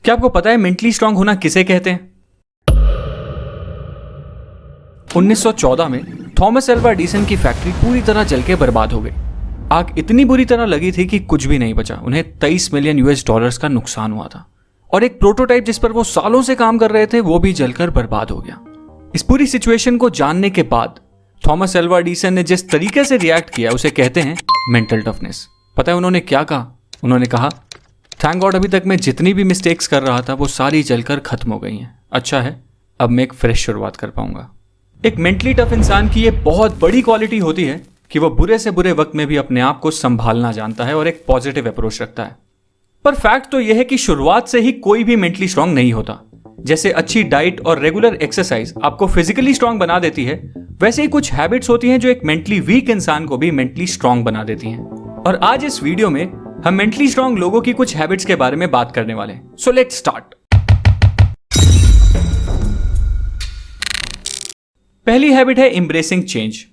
क्या आपको पता है मेंटली स्ट्रांग होना किसे कहते हैं? 1914 में थॉमस एल्वा एडिसन की फैक्ट्री पूरी तरह जल के बर्बाद हो गई। आग इतनी बुरी तरह लगी थी कि कुछ भी नहीं बचा। उन्हें 23 मिलियन US$ का नुकसान हुआ था और एक प्रोटोटाइप जिस पर वो सालों से काम कर रहे थे वो भी जलकर बर्बाद हो गया। इस पूरी सिचुएशन को जानने के बाद थॉमस एल्वा एडिसन ने जिस तरीके से रिएक्ट किया उसे कहते हैं मेंटल टफनेस। पता है उन्होंने क्या कहा? उन्होंने कहा, थैंक गॉड अभी तक मैं जितनी भी मिस्टेक्स कर रहा था वो सारी जलकर खत्म हो गई हैं। अच्छा है, अब मैं एक फ्रेश शुरुआत कर पाऊंगा। एक मेंटली टफ इंसान की ये बहुत बड़ी क्वालिटी होती है कि वो बुरे से बुरे वक्त में भी अपने आप को संभालना जानता है और एक पॉजिटिव अप्रोच रखता है। पर फैक्ट तो यह है कि शुरुआत से ही कोई भी मेंटली स्ट्रांग नहीं होता। जैसे अच्छी डाइट और रेगुलर एक्सरसाइज आपको फिजिकली स्ट्रांग बना देती है, वैसे ही कुछ हैबिट्स होती हैं जो एक मेंटली वीक इंसान को भी मेंटली स्ट्रांग बना देती हैं। और आज इस वीडियो में हम मेंटली स्ट्रांग लोगों की कुछ हैबिट्स के बारे में बात करने वाले हैं। So let's start. पहली हैबिट है एम्ब्रेसिंग चेंज।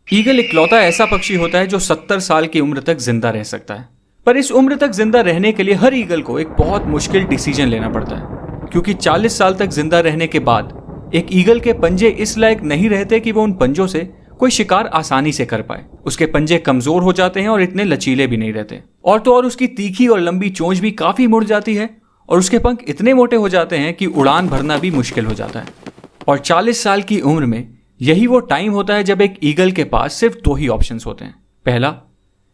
ईगल इकलौता ऐसा पक्षी होता है जो 70 साल की उम्र तक जिंदा रह सकता है। पर इस उम्र तक जिंदा रहने के लिए हर ईगल को एक बहुत मुश्किल डिसीजन लेना पड़ता है, क्योंकि 40 साल तक जिंदा रहने के बाद एक ईगल के पंजे इस लायक नहीं रहते कि वो उन पंजों से कोई शिकार आसानी से कर पाए। उसके पंजे कमजोर हो जाते हैं और इतने लचीले भी नहीं रहते। और तो और उसकी तीखी और लंबी चोंच भी काफी मुड़ जाती है और उसके पंख इतने मोटे हो जाते हैं कि उड़ान भरना भी मुश्किल हो जाता है। और 40 साल की उम्र में यही वो टाइम होता है जब एक ईगल के पास सिर्फ 2 ही ऑप्शंस होते हैं। पहला,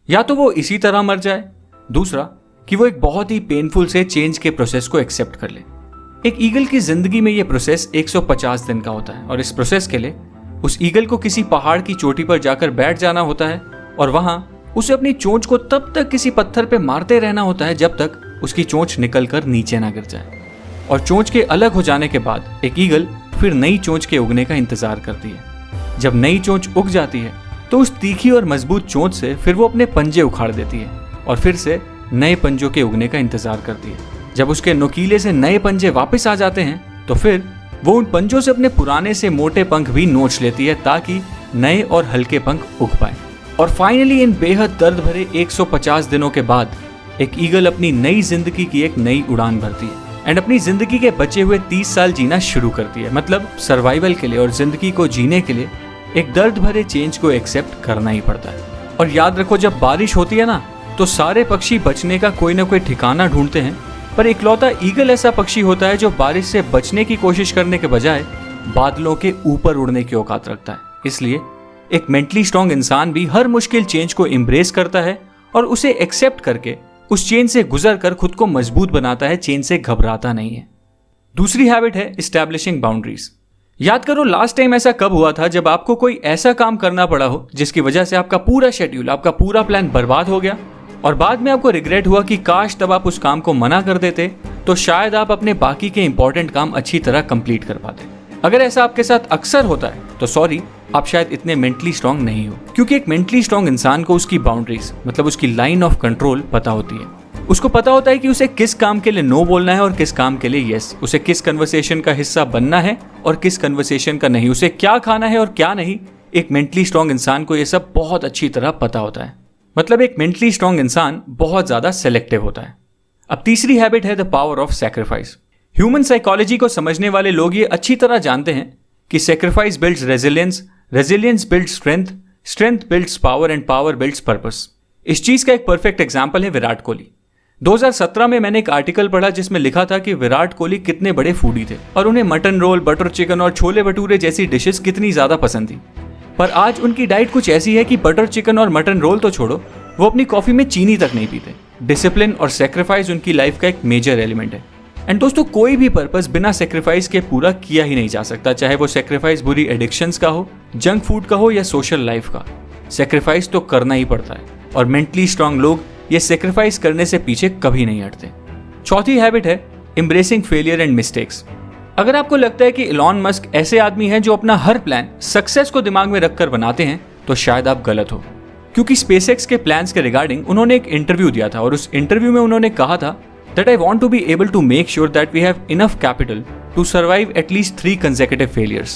या तो वो इसी तरह मर जाए, दूसरा कि वो एक बहुत ही पेनफुल से चेंज के प्रोसेस को एक्सेप्ट कर ले। एक ईगल की जिंदगी में ये प्रोसेस 150 दिन का होता है और इस प्रोसेस के लिए उस ईगल को किसी पहाड़ की चोटी पर जाकर बैठ जाना होता है और वहां उसे अपनी चोंच को तब तक किसी पत्थर पे मारते रहना होता है जब तक उसकी चोंच निकलकर नीचे ना गिर जाए। और चोंच के अलग हो जाने के बाद एक ईगल फिर नई चोंच के उगने का इंतजार करती है। जब नई चोंच उग जाती है तो उस तीखी और मजबूत चोंच से फिर वो अपने पंजे उखाड़ देती है और फिर से नए पंजों के उगने का इंतजार करती है। जब उसके नुकीले से नए पंजे वापस आ जाते हैं तो फिर वो उन पंजों से अपने पुराने से मोटे पंख भी नोच लेती है ताकि नए और हल्के पंख उग पाए। और फाइनली इन बेहद दर्द भरे 150 दिनों के बाद एक ईगल अपनी नई जिंदगी की एक नई उड़ान भरती है एंड अपनी जिंदगी के बचे हुए 30 साल जीना शुरू करती है। मतलब सर्वाइवल के लिए और जिंदगी को जीने के लिए एक दर्द भरे चेंज को एक्सेप्ट करना ही पड़ता है। और याद रखो, जब बारिश होती है ना तो सारे पक्षी बचने का कोई ना कोई ठिकाना ढूंढते हैं, पर इकलौता ईगल ऐसा पक्षी होता है जो बारिश से बचने की कोशिश करने के बजाय बादलों के ऊपर उड़ने की औकात रखता है। इसलिए एक मेंटली स्ट्रांग इंसान भी हर मुश्किल चेंज को एम्ब्रेस करता है और उसे एक्सेप्ट करके उस चेन से गुजर कर खुद को मजबूत बनाता है, चेन से घबराता नहीं है। दूसरी हैबिट है एस्टैब्लिशिंग बाउंड्रीज। याद करो लास्ट टाइम ऐसा कब हुआ था जब आपको कोई ऐसा काम करना पड़ा हो जिसकी वजह से आपका पूरा शेड्यूल, आपका पूरा प्लान बर्बाद हो गया और बाद में आपको रिग्रेट हुआ कि काश तब आप उस काम को मना कर देते तो शायद आप अपने बाकी के इंपॉर्टेंट काम अच्छी तरह कंप्लीट कर पाते। अगर ऐसा आपके साथ अक्सर होता है तो सॉरी, आप शायद इतने मेंटली स्ट्रांग नहीं हो, क्योंकि एक मेंटली स्ट्रांग इंसान को उसकी बाउंड्रीज मतलब उसकी लाइन ऑफ कंट्रोल पता होती है। उसको पता होता है कि उसे किस काम के लिए नो बोलना है और किस काम के लिए यस, उसे किस कन्वर्सेशन का हिस्सा बनना है और किस कन्वर्सेशन का नहीं, उसे क्या खाना है और क्या नहीं। एक मेंटली स्ट्रांग इंसान को यह सब बहुत अच्छी तरह पता होता है। मतलब एक मेंटली स्ट्रांग इंसान बहुत ज्यादा सेलेक्टिव होता है। अब तीसरी हैबिट है the power of sacrifice. Human psychology को समझने वाले लोग ये अच्छी तरह जानते हैं कि sacrifice builds resilience, resilience builds strength, strength builds power and power builds purpose. इस चीज का एक परफेक्ट एग्जांपल है विराट कोहली। 2017 में मैंने एक आर्टिकल पढ़ा जिसमें लिखा था कि विराट कोहली कितने बड़े फूडी थे और उन्हें मटन रोल, बटर चिकन और छोले भटूरे जैसी डिशेस कितनी ज्यादा पसंद थी। पर आज उनकी डाइट कुछ ऐसी है कि बटर चिकन और मटन रोल तो छोड़ो, वो अपनी कॉफी में चीनी तक नहीं पीते। डिसिप्लिन और सैक्रिफाइस उनकी लाइफ का एक मेजर एलिमेंट है। एंड दोस्तों, कोई भी पर्पस बिना सैक्रिफाइस के पूरा किया ही नहीं जा सकता, चाहे वो सैक्रिफाइस बुरी एडिक्शंस का हो, जंक फूड का हो या सोशल लाइफ का। सैक्रिफाइस तो करना ही पड़ता है और मेंटली स्ट्रांग लोग ये सैक्रिफाइस करने से पीछे कभी नहीं हटते। चौथी हैबिट है एम्ब्रेसिंग फेलियर एंड मिस्टेक्स। अगर आपको लगता है कि इलॉन मस्क ऐसे आदमी हैं जो अपना हर प्लान सक्सेस को दिमाग में रखकर बनाते हैं, तो शायद आप गलत हो, क्योंकि स्पेसएक्स के प्लान्स के रिगार्डिंग उन्होंने एक इंटरव्यू दिया था और उस इंटरव्यू में उन्होंने कहा था that I want to be able to make sure that we have enough capital to survive at least 3 consecutive failures।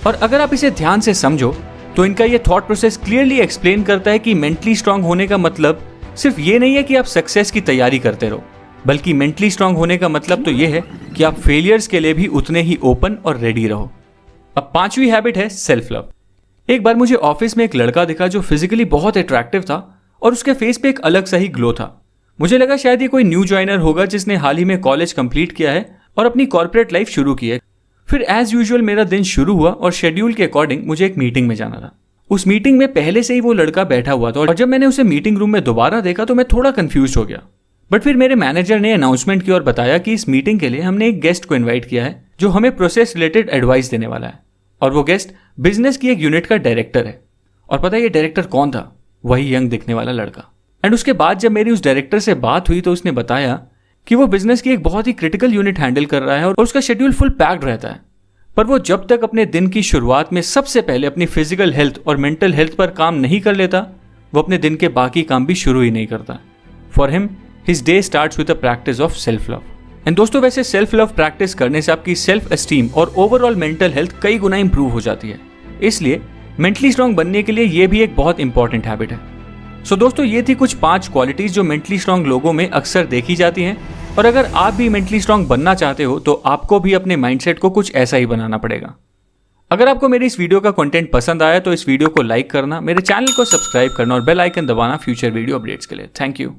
और अगर आप इसे ध्यान से समझो तो इनका ये थॉट प्रोसेस क्लियरली एक्सप्लेन करता है कि मेंटली स्ट्रांग होने का मतलब सिर्फ ये नहीं है कि आप सक्सेस की तैयारी करते रहो, बल्कि मेंटली स्ट्रांग होने का मतलब तो यह है कि आप फेलियर्स के लिए भी उतने ही ओपन और रेडी रहो। अब 5वीं हैबिट है सेल्फ लव। एक बार मुझे ऑफिस में एक लड़का दिखा जो फिजिकली बहुत अट्रैक्टिव था और उसके फेस पे एक अलग सा ही ग्लो था। मुझे लगा शायद ये कोई न्यू ज्वाइनर होगा जिसने हाल ही में कॉलेज कंप्लीट किया है और अपनी कॉर्पोरेट लाइफ शुरू की है। फिर एज यूजुअल मेरा दिन शुरू हुआ और शेड्यूल के अकॉर्डिंग मुझे एक मीटिंग में जाना था। उस मीटिंग में पहले से ही वो लड़का बैठा हुआ था और जब मैंने उसे मीटिंग रूम में दोबारा देखा तो मैं थोड़ा कंफ्यूज हो गया। बट फिर मेरे मैनेजर ने अनाउंसमेंट की और बताया कि इस मीटिंग के लिए हमने एक गेस्ट को इन्वाइट किया है जो हमें प्रोसेस रिलेटेड एडवाइस देने वाला है, और वो गेस्ट बिजनेस की एक यूनिट का डायरेक्टर है। और पता है ये डायरेक्टर कौन था? वही यंग दिखने वाला लड़का। एंड उसके बाद जब मेरी उस डायरेक्टर से बात हुई तो उसने बताया कि वो बिजनेस की एक बहुत ही क्रिटिकल यूनिट हैंडल कर रहा है और उसका शेड्यूल फुल पैक्ड रहता है, पर वो जब तक अपने दिन की शुरुआत में सबसे पहले अपनी फिजिकल हेल्थ और मेंटल हेल्थ पर काम नहीं कर लेता, वो अपने दिन के बाकी काम भी शुरू ही नहीं करता। For him his day starts with a practice of self love. And दोस्तों, वैसे सेल्फ लव प्रैक्टिस करने से आपकी सेल्फ एस्टीम और ओवरऑल मेंटल हेल्थ कई गुना इंप्रूव हो जाती है। इसलिए मेंटली स्ट्रांग बनने के लिए ये भी एक बहुत इंपॉर्टेंट हैबिट है। सो दोस्तों, ये थी कुछ 5 क्वालिटीज जो मेंटली स्ट्रांग लोगों में अक्सर देखी जाती हैं, और अगर आप भी मेंटली स्ट्रांग बनना चाहते हो तो आपको भी अपने माइंडसेट को कुछ ऐसा ही बनाना पड़ेगा। अगर आपको मेरी इस वीडियो का कंटेंट पसंद आया तो इस वीडियो को लाइक करना, मेरे चैनल को सब्सक्राइब करना और बेल आइकन दबाना फ्यूचर वीडियो अपडेट्स के लिए। Thank you.